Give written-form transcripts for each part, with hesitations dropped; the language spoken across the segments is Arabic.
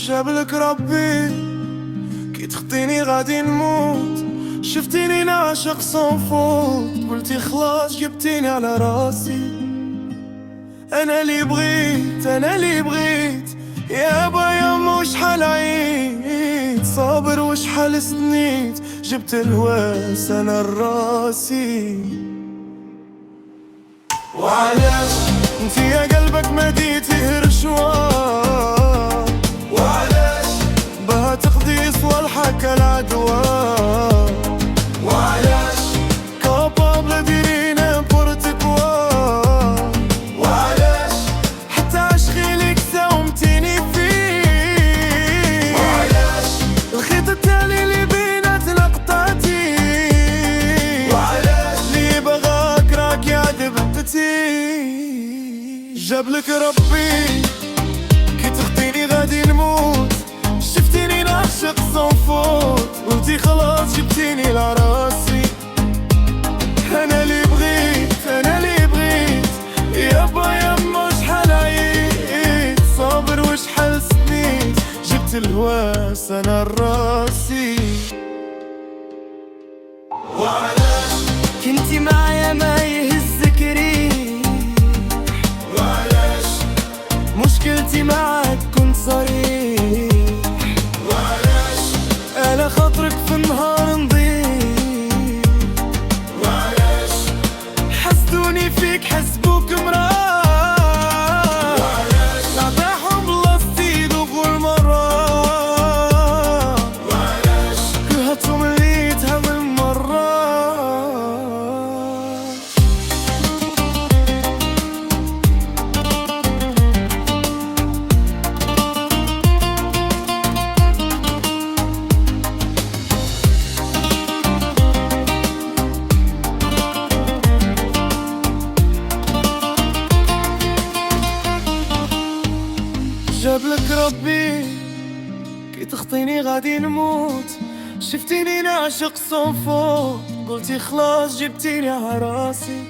جابلك ربي كي تخطيني غادي نموت. شفتيني نعشق صنفوت، قلتي خلاص جبتيني على راسي. انا اللي بغيت انا اللي بغيت يابا ياما وشحال عيت صابر وشحال سنيت جبت الهواس انا لراسي. وعلاش انتي يا قلبك ما ديتيه رشوة؟ وعلاش بها تقضي سوا الحكا العدوى؟ وعلاش كابابل ديري نيمبورت كوا؟ وعلاش حتى عشقي ليك ساومتيني فيه؟ وعلاش الخيط التالي اللي بيناتنا قطعتي؟ وعلاش اللي بغاك راك عذبتي؟ جابلك ربي كي تخطيني غادي نموت. شفتيني نعشق صنفوت، قلتي خلاص جبتيني لراسي. انا اللي بغيت انا اللي بغيت يابا ياما شحال عييت صابر وشحال سنيت جبت الهواس انا لراسي. وعلاش كنتي معايا ما يهزك ريح؟ وعلاش مشكلتي معاك كنت صريح. وعلاش على خاطرك في النهار نضيع. وعلاش حسدوني فيك حسبوك مراه. وعلاش نعطيهم بلاصتي دوغ مرة. وعلاش كرهتهم اللي تهمل مرة. جابلك ربي كي تخطيني غادي نموت. شفتيني نعشق صنفوت، قلتي خلاص جبتيني على راسي.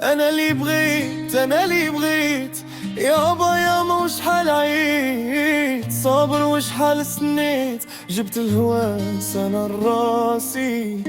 انا اللي بغيت انا اللي بغيت يابا ياما وشحال عييت صابر وشحال سنيت جبت الهواس انا لراسي.